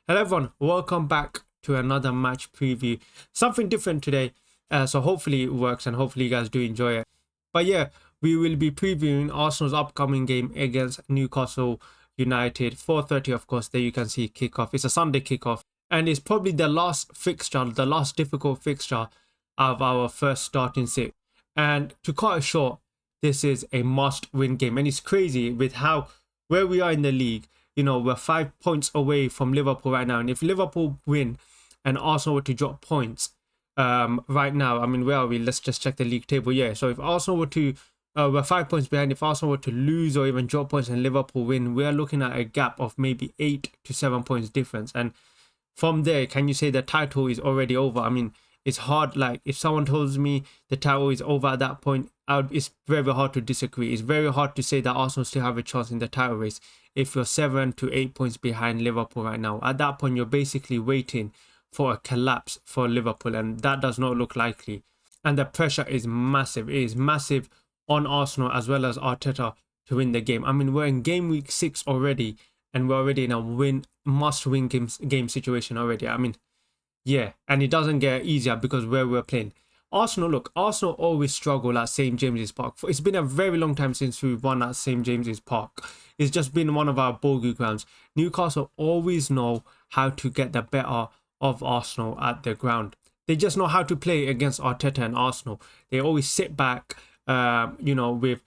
Hello everyone, welcome back to another match preview. Something different today, so hopefully it works and hopefully you guys do enjoy it. But yeah, we will be previewing Arsenal's upcoming game against Newcastle United. 4:30, of course, there you can see kickoff. It's a Sunday kickoff and it's probably the last fixture, the last difficult fixture of our first starting six. And to cut it short, this is a must-win game. And it's crazy with where we are in the league. We're 5 points away from Liverpool right now. And if Liverpool win and Arsenal were to drop points right now, I mean, where are we? Let's just check the league table. Yeah, so if Arsenal were to, we're 5 points behind. If Arsenal were to lose or even drop points and Liverpool win, we are looking at a gap of maybe 8 to 7 points difference. And from there, can you say the title is already over? I mean, it's hard. Like, if someone tells me the title is over at that point, it's very hard to disagree. It's very hard to say that Arsenal still have a chance in the title race if you're 7 to 8 points behind Liverpool right now. At that point, you're basically waiting for a collapse for Liverpool, and that does not look likely. And the pressure is massive. It is massive on Arsenal as well as Arteta to win the game. I mean, we're in game week 6 already, and we're already in a must-win game situation already. I mean, yeah, and it doesn't get easier because where we're playing. Arsenal always struggle at St. James's Park. It's been a very long time since we've won at St. James's Park. It's just been one of our bogey grounds. Newcastle always know how to get the better of Arsenal at the ground. They just know how to play against Arteta and Arsenal. They always sit back, with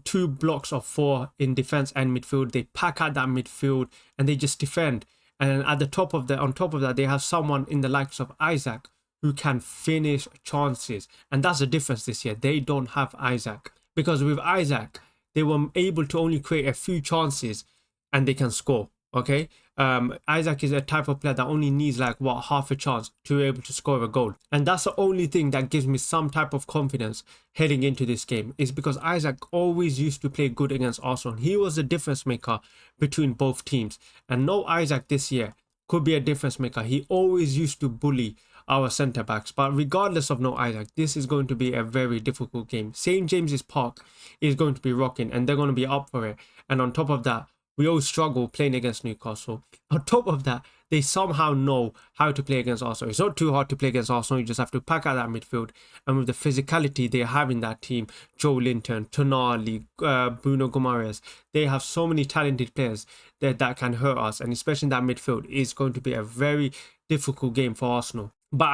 2 blocks of 4 in defense and midfield. They pack out that midfield and they just defend. And on top of that, they have someone in the likes of Isaac who can finish chances. And that's the difference this year. They don't have Isaac. Because with Isaac, they were able to only create a few chances and they can score. Okay? Isaac is a type of player that only needs half a chance to be able to score a goal. And that's the only thing that gives me some type of confidence heading into this game, is because Isaac always used to play good against Arsenal. He was the difference maker between both teams. And no Isaac this year could be a difference maker. He always used to bully our centre backs. But regardless of no Isaac, this is going to be a very difficult game. St. James's Park is going to be rocking and they're going to be up for it. And on top of that, we always struggle playing against Newcastle. On top of that, they somehow know how to play against Arsenal. It's not too hard to play against Arsenal. You just have to pack out that midfield. And with the physicality they have in that team, Joe Linton, Tonali, Bruno Guimaraes, they have so many talented players that can hurt us. And especially in that midfield, it's going to be a very difficult game for Arsenal. But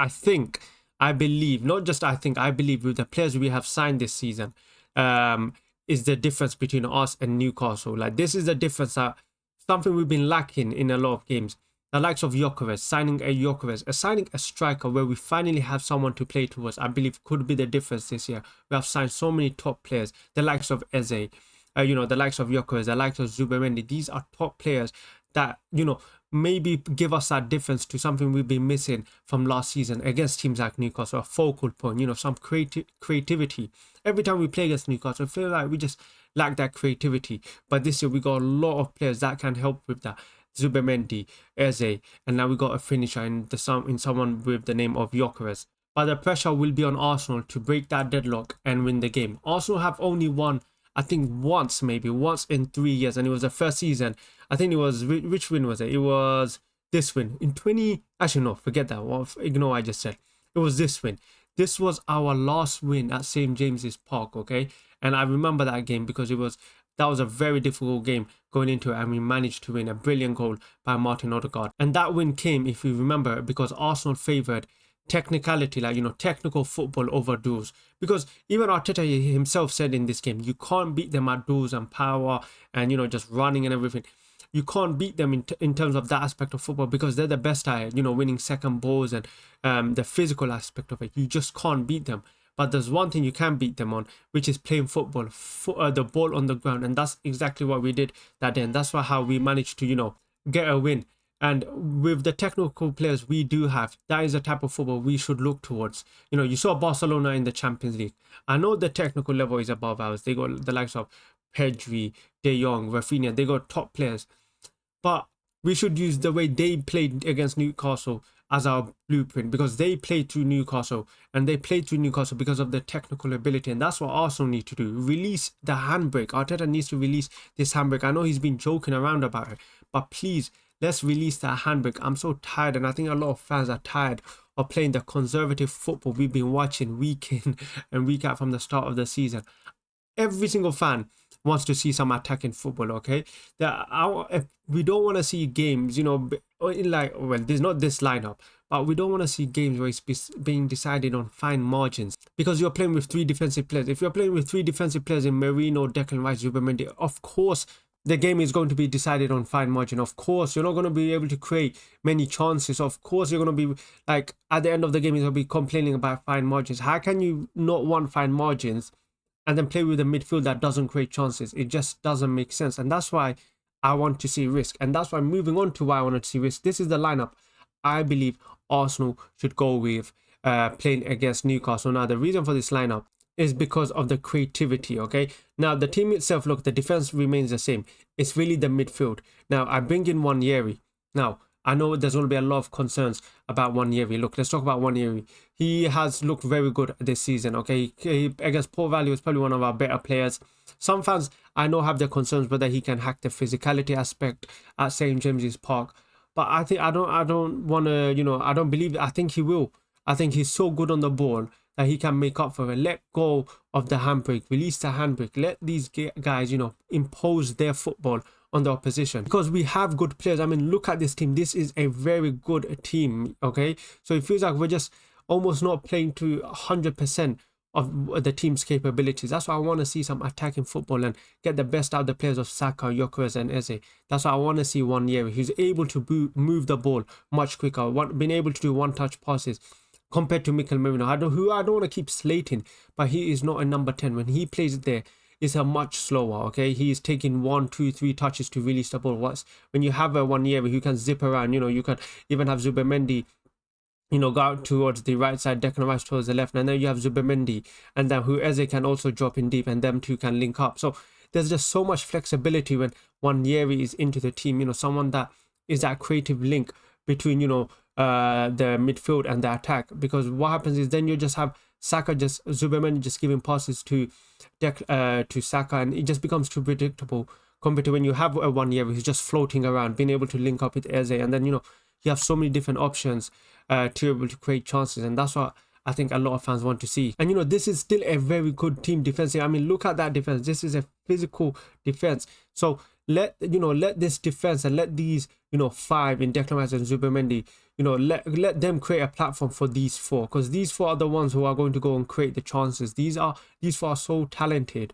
I believe with the players we have signed this season, is the difference between us and Newcastle. Like, this is the difference, that something we've been lacking in a lot of games. The likes of signing a striker where we finally have someone to play towards, I believe could be the difference this year. We have signed so many top players, the likes of Eze, the likes of Gyökeres, the likes of Zubimendi. These are top players that, maybe give us that difference to something we've been missing from last season against teams like Newcastle, a focal point, some creativity. Every time we play against Newcastle, I feel like we just lack that creativity. But this year, we got a lot of players that can help with that. Zubimendi, Eze, and now we got a finisher in someone with the name of Gyökeres. But the pressure will be on Arsenal to break that deadlock and win the game. Arsenal have only won, I think, once in 3 years, and it was the first season. I think it was, which win was it? It was this win in forget that one. Ignore what I just said. It was this win. This was our last win at St. James's Park, okay? And I remember that game because that was a very difficult game going into it, and we managed to win. A brilliant goal by Martin Odegaard. And that win came, if you remember, because Arsenal favoured technicality, technical football over duels. Because even Arteta himself said in this game, you can't beat them at duels and power and, just running and everything. You can't beat them in terms of that aspect of football because they're the best at it, winning second balls and the physical aspect of it. You just can't beat them. But there's one thing you can beat them on, which is playing football, the ball on the ground. And that's exactly what we did that day. And that's how we managed to, get a win. And with the technical players we do have, that is the type of football we should look towards. You saw Barcelona in the Champions League. I know the technical level is above ours. They got the likes of Pedri, De Jong, Rafinha. They got top players. But we should use the way they played against Newcastle as our blueprint, because they played through Newcastle, and they played through Newcastle because of their technical ability. And that's what Arsenal need to do. Release the handbrake. Arteta needs to release this handbrake. I know he's been joking around about it, but please, let's release that handbrake. I'm so tired, and I think a lot of fans are tired of playing the conservative football we've been watching week in and week out from the start of the season. Every single fan wants to see some attacking football, okay? If we don't want to see games, like, well, there's not this lineup, but we don't want to see games where it's being decided on fine margins, because you're playing with three defensive players. If you're playing with three defensive players in Merino, Declan Rice, Zubimendi, of course the game is going to be decided on fine margin. Of course you're not going to be able to create many chances. Of course you're going to be, like, at the end of the game, you'll be complaining about fine margins. How can you not want fine margins and then play with a midfield that doesn't create chances? It just doesn't make sense. And that's why I want to see risk. And that's why, moving on to why I want to see risk, this is the lineup I believe Arsenal should go with playing against Newcastle. Now, the reason for this lineup is because of the creativity, okay? Now, the team itself, look, the defense remains the same. It's really the midfield. Now, I bring in Wanyeri. Now, I know there's going to be a lot of concerns about Wanyeri. Look, let's talk about Wanyeri. He has looked very good this season, okay? Against Port Valley, was probably one of our better players. Some fans, I know, have their concerns whether he can hack the physicality aspect at St. James's Park. But I don't want to, I don't believe it. I think he will. I think he's so good on the ball that he can make up for it. Let go of the handbrake, release the handbrake. Let these guys, impose their football on the opposition, because we have good players. I mean, look at this team. This is a very good team, okay? So it feels like we're just almost not playing to 100% of the team's capabilities. That's why I want to see some attacking football and get the best out of the players of Saka, Gyökeres and Eze. That's why I want to see Wanyeri. He's able to move the ball much quicker, been able to do one-touch passes compared to Mikel Merino, I don't want to keep slating, but he is not a number 10. When he plays there, it's a much slower, okay? He is taking 1, 2, 3 touches to release the ball. When you have a Wanyeri who can zip around, you can even have Zubimendi, go out towards the right side, Declan Rice towards the left, and then you have Zubimendi, and then who Eze can also drop in deep, and them two can link up. So there's just so much flexibility when Wanyeri is into the team, someone that is that creative link between, the midfield and the attack. Because what happens is then you just have Zubimendi just giving passes to Saka, and it just becomes too predictable compared to when you have a Wanyeri who's just floating around, being able to link up with Eze, and then, you have so many different options to be able to create chances. And that's what I think a lot of fans want to see. And this is still a very good team defense. I mean, look at that defense. This is a physical defense. So let this defense and let these 5 in Declan Rice and Zubimendi, let them create a platform for these 4, because these 4 are the ones who are going to go and create the chances. These 4 are so talented.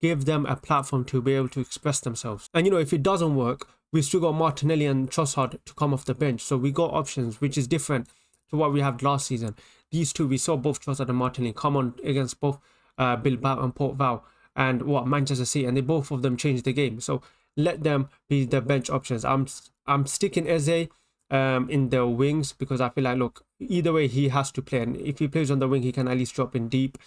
Give them a platform to be able to express themselves. And if it doesn't work, we still got Martinelli and Trossard to come off the bench. So we got options, which is different to what we had last season. These two, we saw both Trossard and Martinelli come on against both Bilbao and Port Vale and Manchester City, and both of them changed the game. So let them be the bench options. I'm sticking Eze in the wings, because I feel like, look, either way he has to play, and if he plays on the wing, he can at least drop in deep.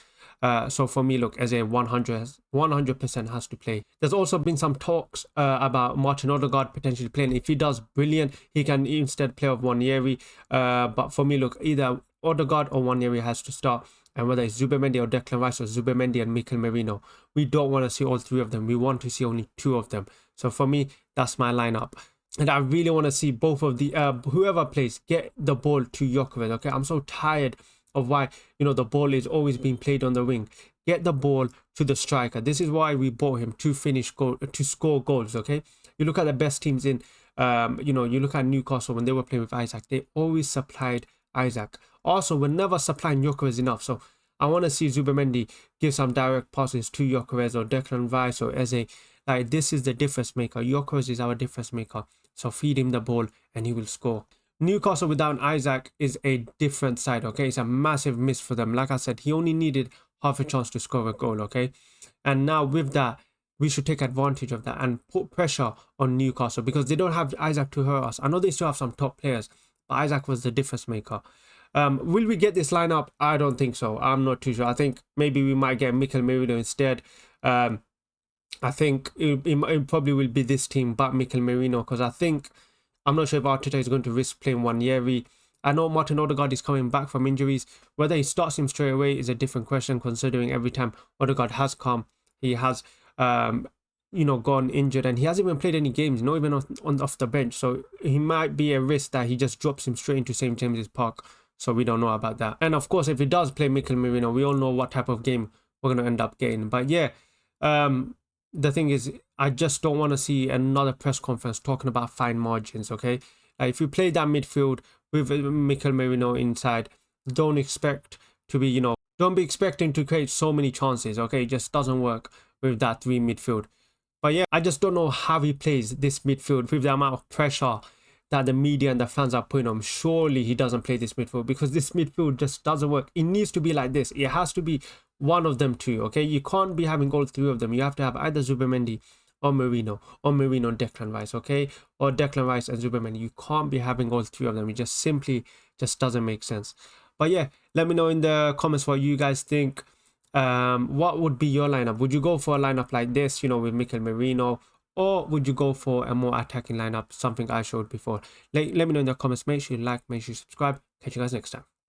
So for me, look, Eze 100% has to play. There's also been some talks about Martin Odegaard potentially playing. If he does, brilliant. He can instead play with Wanyeri. But for me, look, either Odegaard or Wanyeri has to start. And whether it's Zubimendi or Declan Rice or Zubimendi and Mikel Merino, we don't want to see all 3 of them. We want to see only 2 of them. So for me, that's my lineup. And I really want to see both of the whoever plays get the ball to Gyökeres. Okay, I'm so tired of why the ball is always being played on the wing. Get the ball to the striker. This is why we bought him, to score goals. Okay, you look at the best teams in you look at Newcastle when they were playing with Isaac. They always supplied Isaac. Also, we're never supplying Gyökeres enough. So I want to see Zubimendi give some direct passes to Gyökeres or Declan Rice or Eze. Like, this is the difference maker. Gyökeres is our difference maker. So feed him the ball and he will score. Newcastle without Isaac is a different side, okay? It's a massive miss for them. Like I said, he only needed half a chance to score a goal, okay? And now with that, we should take advantage of that and put pressure on Newcastle, because they don't have Isaac to hurt us. I know they still have some top players, but Isaac was the difference maker. Will we get this lineup? I don't think so. I'm not too sure. I think maybe we might get Mikel Merino instead. I think it probably will be this team, but Mikel Merino, because I'm not sure if Arteta is going to risk playing Wanyeri. I know Martin Odegaard is coming back from injuries. Whether he starts him straight away is a different question, considering every time Odegaard has come, he has gone injured, and he hasn't even played any games, not even off the bench. So he might be a risk that he just drops him straight into St. James's Park. So we don't know about that. And of course, if he does play Mikel Merino, we all know what type of game we're going to end up getting. But yeah, the thing is, I just don't want to see another press conference talking about fine margins, okay? Like, if you play that midfield with Mikel Merino inside, don't expect to be, don't be expecting to create so many chances, okay? It just doesn't work with that 3 midfield. But yeah, I just don't know how he plays this midfield with the amount of pressure that the media and the fans are putting on him. Surely he doesn't play this midfield, because this midfield just doesn't work. It needs to be like this. It has to be one of them two, okay? You can't be having all 3 of them. You have to have either Zubimendi or Merino and Declan Rice, okay? Or Declan Rice and Zubimendi. You can't be having all 3 of them. It just simply just doesn't make sense. But yeah, let me know in the comments what you guys think. What would be your lineup? Would you go for a lineup like this, with Mikel Merino, or would you go for a more attacking lineup, something I showed before? Let me know in the comments. Make sure you like, make sure you subscribe. Catch you guys next time.